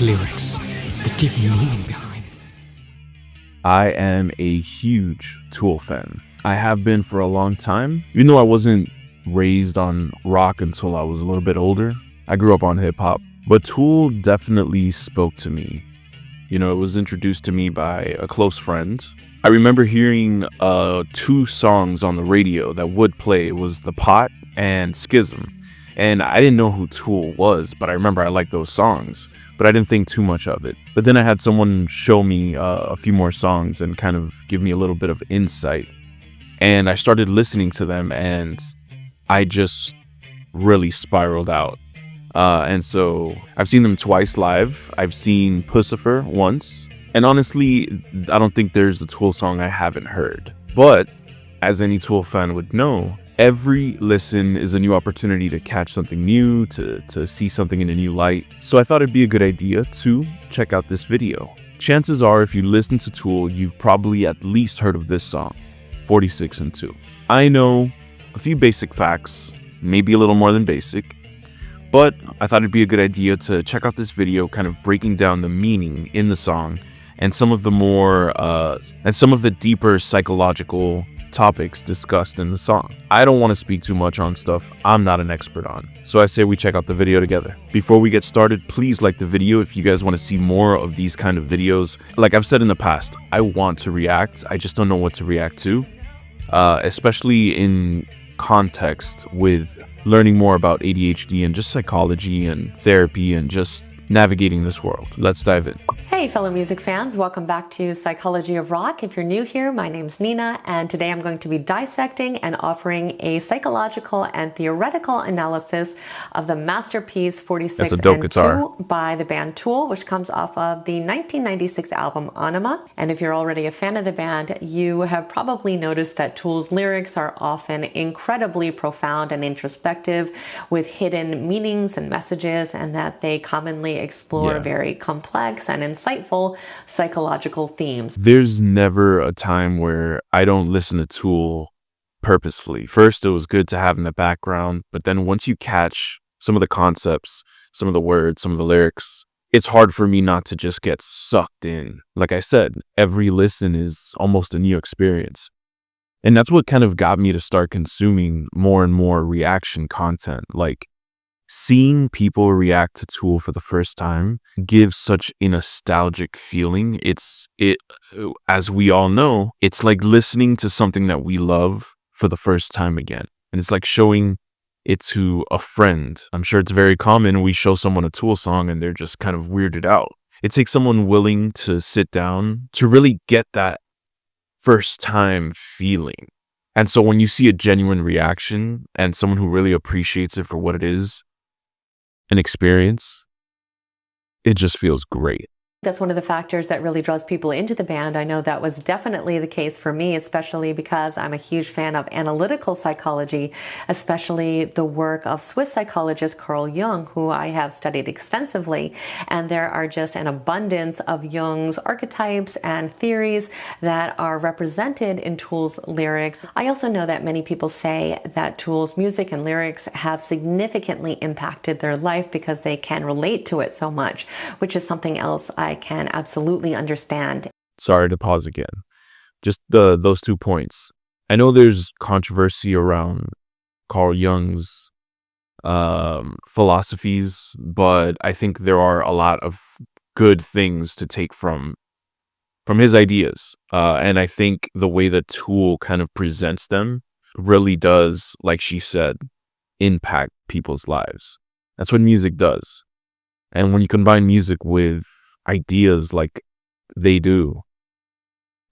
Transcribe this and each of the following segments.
lyrics, the deep meaning behind it. I am a huge Tool fan. I have been for a long time. Even though I wasn't raised on rock until I was a little bit older, I grew up on hip hop. But Tool definitely spoke to me. You know, it was introduced to me by a close friend. I remember hearing two songs on the radio that would play. It was The Pot and Schism. And I didn't know who Tool was, but I remember I liked those songs. But I didn't think too much of it. But then I had someone show me a few more songs and kind of give me a little bit of insight. And I started listening to them, and I just really spiraled out. And so I've seen them twice live. I've seen Pussifer once. And honestly, I don't think there's a Tool song I haven't heard. But as any Tool fan would know, every listen is a new opportunity to catch something new, to see something in a new light. So I thought it'd be a good idea to check out this video. Chances are, if you listen to Tool, you've probably at least heard of this song, 46 and 2. I know a few basic facts, maybe a little more than basic, but I thought it'd be a good idea to check out this video kind of breaking down the meaning in the song and some of the deeper psychological topics discussed in the song. I don't want to speak too much on stuff I'm not an expert on, so I say we check out the video together. Before we get started, please like the video if you guys want to see more of these kind of videos. Like I've said in the past, I want to react, I just don't know what to react to, especially in context with learning more about ADHD and just psychology and therapy and just navigating this world. Let's dive in. Hey fellow music fans, welcome back to Psychology of Rock. If you're new here, my name's Nina, and today I'm going to be dissecting and offering a psychological and theoretical analysis of the masterpiece 46 and 2 by the band Tool, which comes off of the 1996 album Aenima. And if you're already a fan of the band, you have probably noticed that Tool's lyrics are often incredibly profound and introspective with hidden meanings and messages, and that they commonly explore very complex and insightful psychological themes. There's never a time where I don't listen to Tool purposefully. First, it was good to have in the background, but then once you catch some of the concepts, some of the words, some of the lyrics, it's hard for me not to just get sucked in. Like I said, every listen is almost a new experience. And that's what kind of got me to start consuming more and more reaction content. Like, seeing people react to Tool for the first time gives such a nostalgic feeling. As we all know, it's like listening to something that we love for the first time again. And it's like showing it to a friend. I'm sure it's very common. We show someone a Tool song and they're just kind of weirded out. It takes someone willing to sit down to really get that first time feeling. And so when you see a genuine reaction and someone who really appreciates it for what it is, an experience, it just feels great. That's one of the factors that really draws people into the band. I know that was definitely the case for me, especially because I'm a huge fan of analytical psychology, especially the work of Swiss psychologist Carl Jung, who I have studied extensively. And there are just an abundance of Jung's archetypes and theories that are represented in Tool's lyrics. I also know that many people say that Tool's music and lyrics have significantly impacted their life because they can relate to it so much, which is something else I can absolutely understand. Sorry to pause again. Just those 2 points. I know there's controversy around Carl Jung's philosophies, but I think there are a lot of good things to take from his ideas. And I think the way that Tool kind of presents them really does, like she said, impact people's lives. That's what music does. And when you combine music with ideas like they do,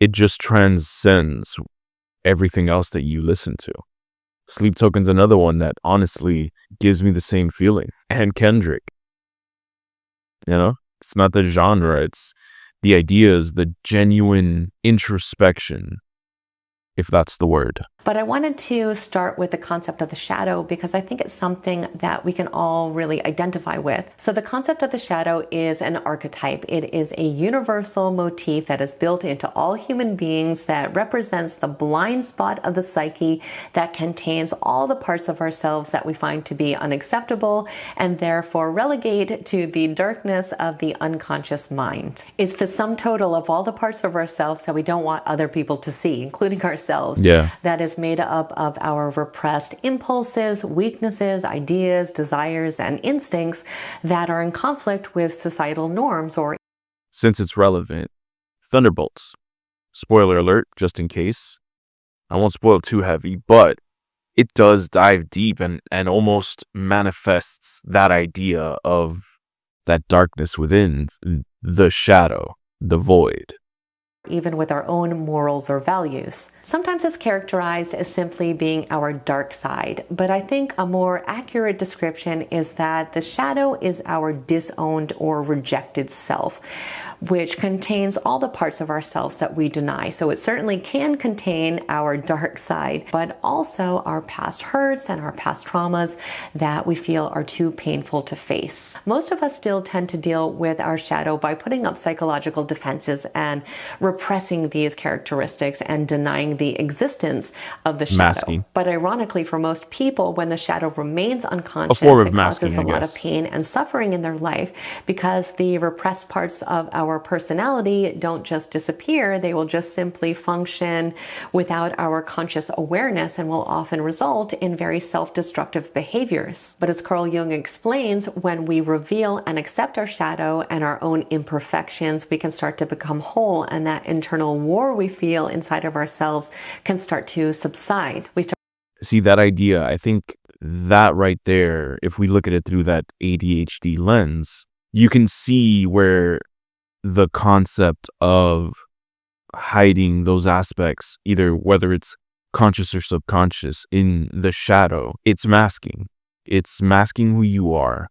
it just transcends everything else that you listen to. Sleep Token's another one that honestly gives me the same feeling. And Kendrick. You know, it's not the genre, it's the ideas, the genuine introspection, if that's the word. But I wanted to start with the concept of the shadow because I think it's something that we can all really identify with. So the concept of the shadow is an archetype. It is a universal motif that is built into all human beings that represents the blind spot of the psyche that contains all the parts of ourselves that we find to be unacceptable and therefore relegate to the darkness of the unconscious mind. It's the sum total of all the parts of ourselves that we don't want other people to see, including ourselves, that is made up of our repressed impulses, weaknesses, ideas, desires, and instincts that are in conflict with societal norms or... Since it's relevant, thunderbolts. Spoiler alert, just in case. I won't spoil too heavy, but it does dive deep and almost manifests that idea of that darkness within, the shadow, the void. Even with our own morals or values. Sometimes it's characterized as simply being our dark side, but I think a more accurate description is that the shadow is our disowned or rejected self, which contains all the parts of ourselves that we deny. So it certainly can contain our dark side, but also our past hurts and our past traumas that we feel are too painful to face. Most of us still tend to deal with our shadow by putting up psychological defenses and repressing these characteristics and denying the existence of the shadow. Masking. But ironically, for most people, when the shadow remains unconscious, A form of it masking, causes a I lot of guess. pain and suffering in their life because the repressed parts of our personality don't just disappear, they will just simply function without our conscious awareness and will often result in very self-destructive behaviors. But as Carl Jung explains, when we reveal and accept our shadow and our own imperfections, we can start to become whole, and that internal war we feel inside of ourselves can start to subside. See, that idea, I think that right there, if we look at it through that ADHD lens, you can see where the concept of hiding those aspects, either whether it's conscious or subconscious, in the shadow, it's masking. It's masking who you are.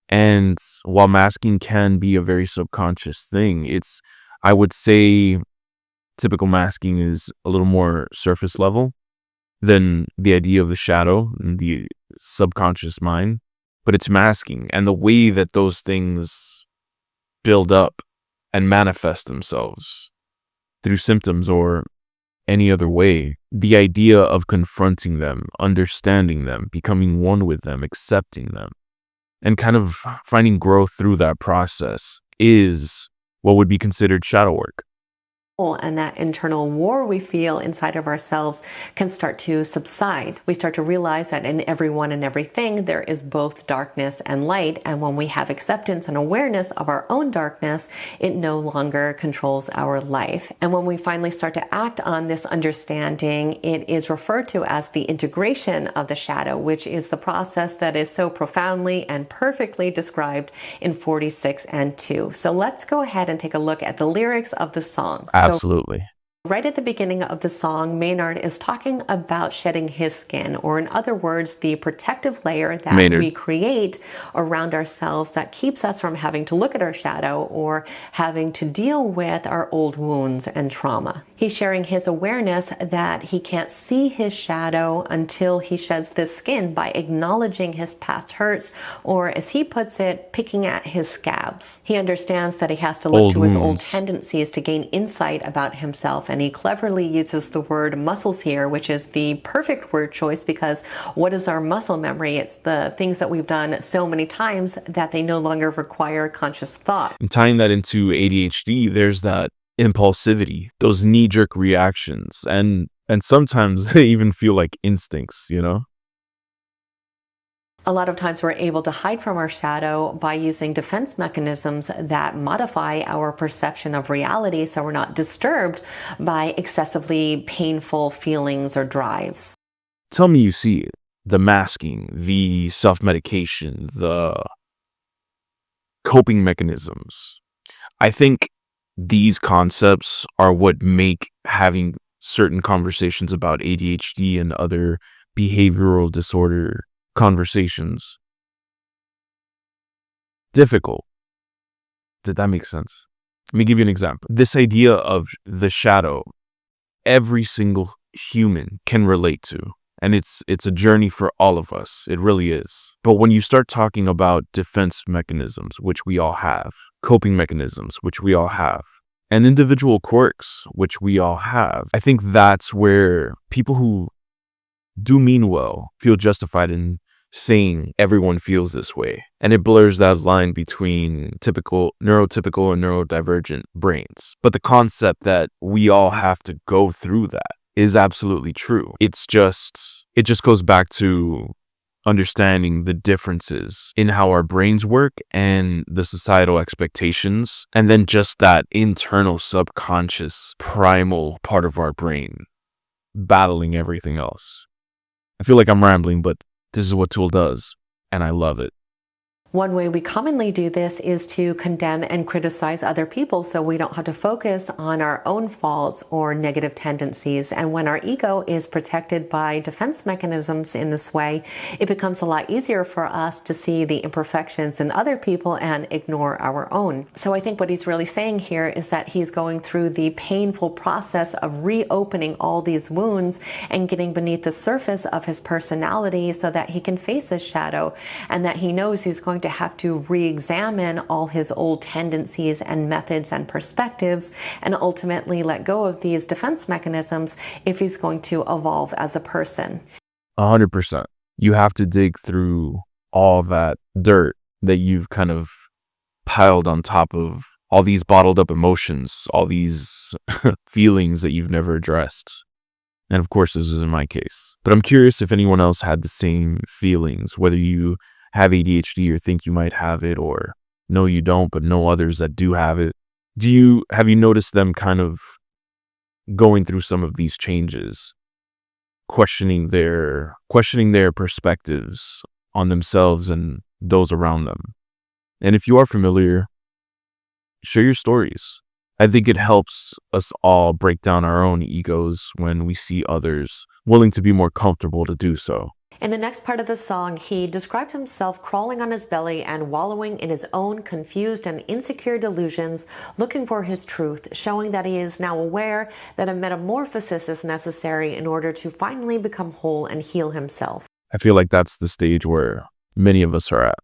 And while masking can be a very subconscious thing, I would say typical masking is a little more surface level than the idea of the shadow and the subconscious mind, but it's masking. And the way that those things build up and manifest themselves through symptoms or any other way, the idea of confronting them, understanding them, becoming one with them, accepting them, and kind of finding growth through that process is what would be considered shadow work. And that internal war we feel inside of ourselves can start to subside. We start to realize that in everyone and everything there is both darkness and light, and when we have acceptance and awareness of our own darkness, it no longer controls our life. And when we finally start to act on this understanding, it is referred to as the integration of the shadow, which is the process that is so profoundly and perfectly described in 46 and 2. So let's go ahead and take a look at the lyrics of the song. Absolutely. Right at the beginning of the song, Maynard is talking about shedding his skin, or in other words, the protective layer that we create around ourselves that keeps us from having to look at our shadow or having to deal with our old wounds and trauma. He's sharing his awareness that he can't see his shadow until he sheds this skin by acknowledging his past hurts, or as he puts it, picking at his scabs. He understands that he has to look to his old tendencies to gain insight about himself, and he cleverly uses the word muscles here, which is the perfect word choice because what is our muscle memory? It's the things that we've done so many times that they no longer require conscious thought. And tying that into ADHD, there's that impulsivity, those knee-jerk reactions, and sometimes they even feel like instincts, you know? A lot of times we're able to hide from our shadow by using defense mechanisms that modify our perception of reality so we're not disturbed by excessively painful feelings or drives. Tell me you see it. The masking, the self-medication, the coping mechanisms. I think these concepts are what make having certain conversations about ADHD and other behavioral disorder conversations difficult. Did that make sense? Let me give you an example. This idea of the shadow, every single human can relate to. And it's a journey for all of us. It really is. But when you start talking about defense mechanisms, which we all have, coping mechanisms, which we all have, and individual quirks, which we all have, I think that's where people who do mean well feel justified in saying everyone feels this way. And it blurs that line between typical, neurotypical, and neurodivergent brains. But the concept that we all have to go through that is absolutely true. It just goes back to understanding the differences in how our brains work and the societal expectations, and then just that internal subconscious primal part of our brain battling everything else. I feel like I'm rambling, but this is what Tool does, and I love it. One way we commonly do this is to condemn and criticize other people so we don't have to focus on our own faults or negative tendencies. And when our ego is protected by defense mechanisms in this way, it becomes a lot easier for us to see the imperfections in other people and ignore our own. So I think what he's really saying here is that he's going through the painful process of reopening all these wounds and getting beneath the surface of his personality so that he can face his shadow, and that he knows he's going to have to re-examine all his old tendencies and methods and perspectives and ultimately let go of these defense mechanisms if he's going to evolve as a person. 100%. You have to dig through all that dirt that you've kind of piled on top of all these bottled up emotions, all these feelings that you've never addressed. And of course, this is in my case. But I'm curious if anyone else had the same feelings, whether you have ADHD or think you might have it, or know you don't but know others that do have it. Have you noticed them kind of going through some of these changes, questioning their perspectives on themselves and those around them? And if you are familiar, share your stories. I think it helps us all break down our own egos when we see others willing to be more comfortable to do so. In the next part of the song, he describes himself crawling on his belly and wallowing in his own confused and insecure delusions, looking for his truth, showing that he is now aware that a metamorphosis is necessary in order to finally become whole and heal himself. I feel like that's the stage where many of us are at,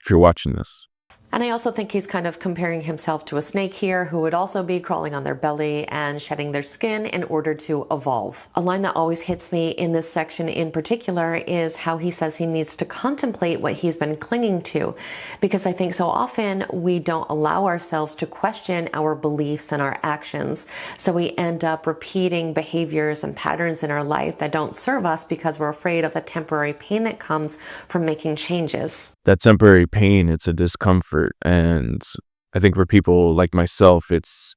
if you're watching this. And I also think he's kind of comparing himself to a snake here, who would also be crawling on their belly and shedding their skin in order to evolve. A line that always hits me in this section in particular is how he says he needs to contemplate what he's been clinging to, because I think so often we don't allow ourselves to question our beliefs and our actions. So we end up repeating behaviors and patterns in our life that don't serve us because we're afraid of the temporary pain that comes from making changes. That temporary pain, it's a discomfort. And I think for people like myself, it's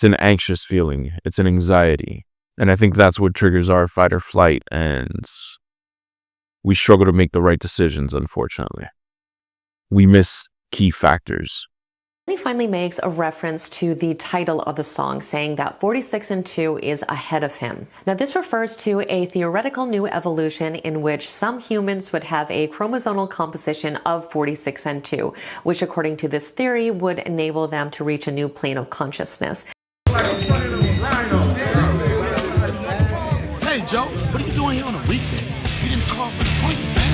an anxious feeling. It's an anxiety. And I think that's what triggers our fight or flight. And we struggle to make the right decisions, unfortunately. We miss key factors. He finally makes a reference to the title of the song, saying that 46 and 2 is ahead of him. Now, this refers to a theoretical new evolution in which some humans would have a chromosomal composition of 46 and 2, which according to this theory would enable them to reach a new plane of consciousness. Hey, Joe, what are you doing here on a weekday? You didn't call for an appointment, man.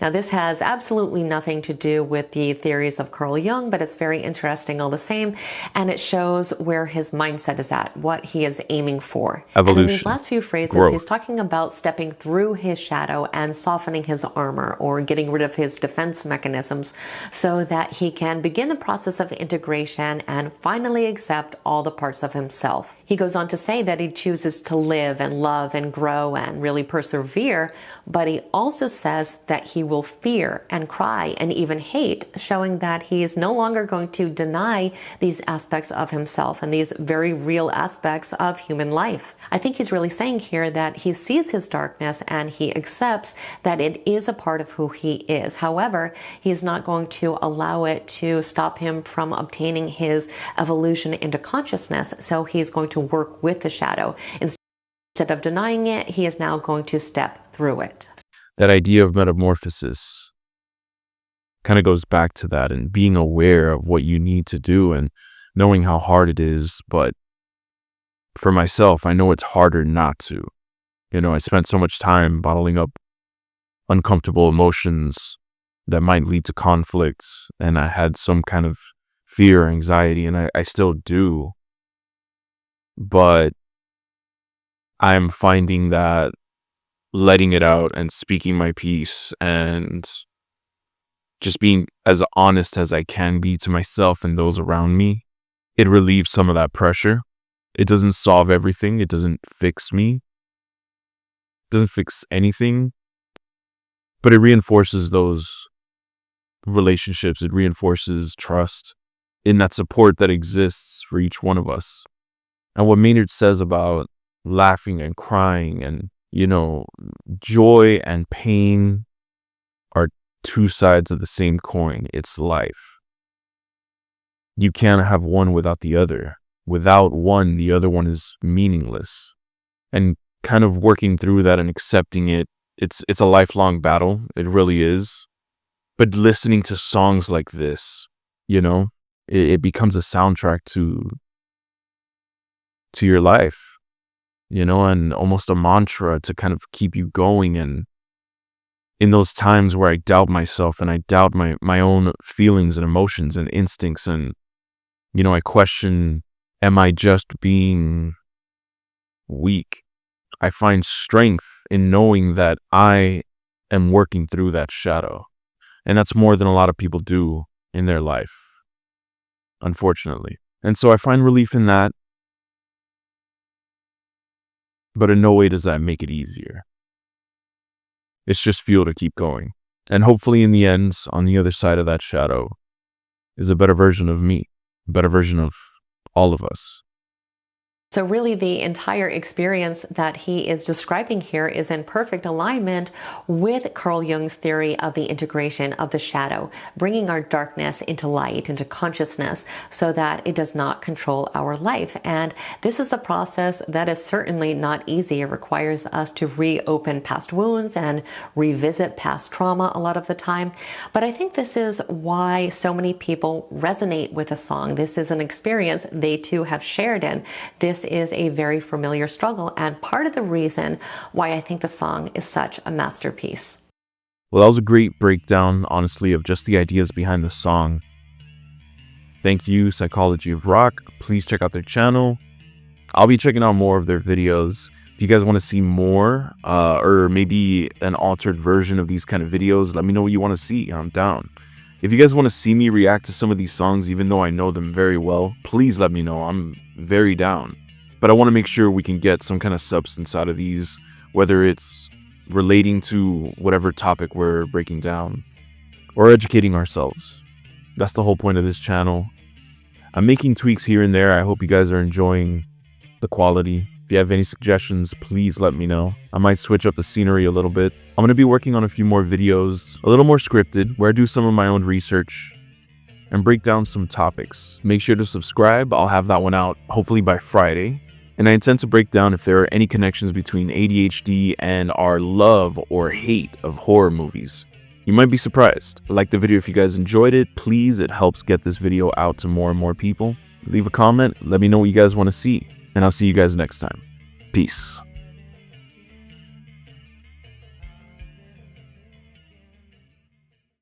Now, this has absolutely nothing to do with the theories of Carl Jung, but it's very interesting all the same, and it shows where his mindset is at, what he is aiming for. Evolution. And in these last few phrases, Growth. he's talking about stepping through his shadow and softening his armor, or getting rid of his defense mechanisms, so that he can begin the process of integration and finally accept all the parts of himself. He goes on to say that he chooses to live and love and grow and really persevere, but he also says that he will fear and cry and even hate, showing that he is no longer going to deny these aspects of himself and these very real aspects of human life. I think he's really saying here that he sees his darkness and he accepts that it is a part of who he is. However, he's not going to allow it to stop him from obtaining his evolution into consciousness, so he's going to work with the shadow. Instead of denying it, he is now going to step through it. That idea of metamorphosis kind of goes back to that, and being aware of what you need to do and knowing how hard it is. But for myself, I know it's harder not to. I spent so much time bottling up uncomfortable emotions that might lead to conflicts, and I had some kind of fear, anxiety, and I still do. But I'm finding that letting it out and speaking my piece and just being as honest as I can be to myself and those around me, it relieves some of that pressure. It doesn't solve everything. It doesn't fix me. It doesn't fix anything. But it reinforces those relationships. It reinforces trust in that support that exists for each one of us. And what Maynard says about laughing and crying and, joy and pain are two sides of the same coin. It's life. You can't have one without the other. Without one, the other one is meaningless. And kind of working through that and accepting it, it's a lifelong battle. It really is. But listening to songs like this, it becomes a soundtrack to your life. And almost a mantra to kind of keep you going. And in those times where I doubt myself and I doubt my own feelings and emotions and instincts, and, I question, am I just being weak? I find strength in knowing that I am working through that shadow. And that's more than a lot of people do in their life, unfortunately. And so I find relief in that. But in no way does that make it easier. It's just fuel to keep going. And hopefully in the end, on the other side of that shadow, is a better version of me, a better version of all of us. So really the entire experience that he is describing here is in perfect alignment with Carl Jung's theory of the integration of the shadow, bringing our darkness into light, into consciousness, so that it does not control our life. And this is a process that is certainly not easy. It requires us to reopen past wounds and revisit past trauma a lot of the time. But I think this is why so many people resonate with a song. This is an experience they too have shared in. This is a very familiar struggle, and part of the reason why I think the song is such a masterpiece. Well, that was a great breakdown, honestly, of just the ideas behind the song. Thank you, Psychology of Rock. Please check out their channel. I'll be checking out more of their videos. If you guys want to see more, or maybe an altered version of these kind of videos, let me know what you want to see. I'm down. If you guys want to see me react to some of these songs, even though I know them very well, please let me know. I'm very down. But I want to make sure we can get some kind of substance out of these, whether it's relating to whatever topic we're breaking down or educating ourselves. That's the whole point of this channel. I'm making tweaks here and there. I hope you guys are enjoying the quality. If you have any suggestions, please let me know. I might switch up the scenery a little bit. I'm going to be working on a few more videos, a little more scripted, where I do some of my own research and break down some topics. Make sure to subscribe. I'll have that one out hopefully by Friday. And I intend to break down if there are any connections between ADHD and our love or hate of horror movies. You might be surprised. Like the video if you guys enjoyed it. Please, it helps get this video out to more and more people. Leave a comment. Let me know what you guys want to see. And I'll see you guys next time. Peace.